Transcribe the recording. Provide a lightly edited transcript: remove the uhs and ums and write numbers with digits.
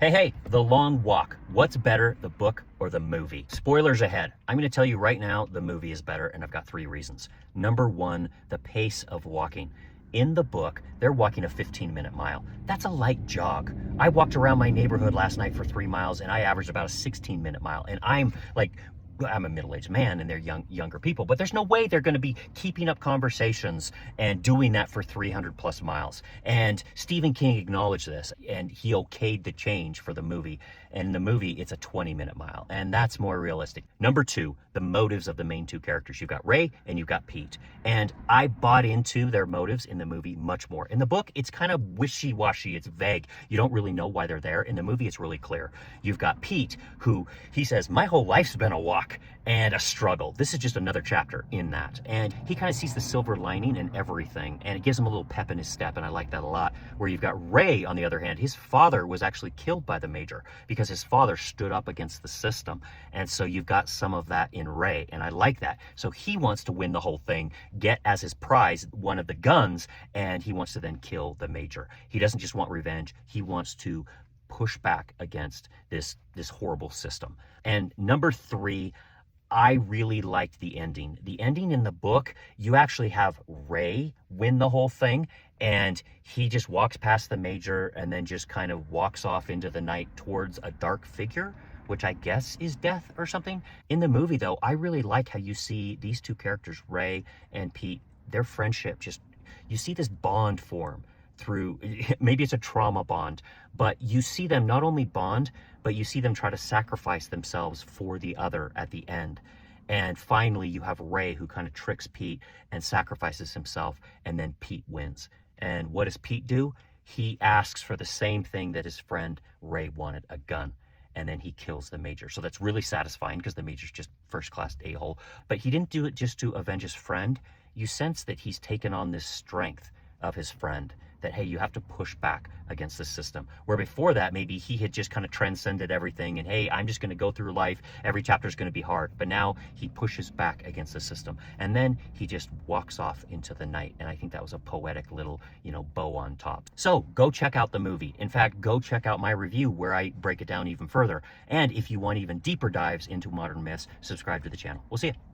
Hey, The Long Walk. What's better, the book or the movie? Spoilers ahead. I'm going to tell you right now, the movie is better, and I've got 3 reasons. Number 1, the pace of walking. In the book, they're walking a 15-minute mile. That's a light jog. I walked around my neighborhood last night for 3 miles, and I averaged about a 16-minute mile. And I'm a middle-aged man and they're younger people, but there's no way they're going to be keeping up conversations and doing that for 300 plus miles. And Stephen King acknowledged this and he okayed the change for the movie. And in the movie, it's a 20-minute mile, and that's more realistic. Number 2, the motives of the main 2 characters. You've got Ray and you've got Pete. And I bought into their motives in the movie much more. In the book, it's kind of wishy-washy. It's vague. You don't really know why they're there. In the movie, it's really clear. You've got Pete, who he says, my whole life's been a walk and a struggle. This is just another chapter in that. And he kind of sees the silver lining in everything, and it gives him a little pep in his step, and I like that a lot. Where you've got Ray, on the other hand, his father was actually killed by the Major because his father stood up against the system. And so you've got some of that in Ray, and I like that. So he wants to win the whole thing, get as his prize one of the guns, and he wants to then kill the Major. He doesn't just want revenge, he wants to push back against this horrible system. And number 3, I really liked the ending. The ending in the book, you actually have Ray win the whole thing, and he just walks past the Major and then just kind of walks off into the night towards a dark figure, which I guess is death or something. In the movie, though, I really like how you see these 2 characters, Ray and Pete, their friendship, just, you see this bond form through, maybe it's a trauma bond, but you see them not only bond, but you see them try to sacrifice themselves for the other at the end. And finally, you have Ray, who kind of tricks Pete and sacrifices himself, and then Pete wins. And what does Pete do? He asks for the same thing that his friend Ray wanted, a gun. And then he kills the Major. So that's really satisfying because the Major's just first-class a-hole. But he didn't do it just to avenge his friend. You sense that he's taken on this strength of his friend, that, hey, you have to push back against the system. Where before that, maybe he had just kind of transcended everything and, hey, I'm just going to go through life. Every chapter is going to be hard. But now he pushes back against the system. And then he just walks off into the night. And I think that was a poetic little, bow on top. So go check out the movie. In fact, go check out my review where I break it down even further. And if you want even deeper dives into modern myths, subscribe to the channel. We'll see you.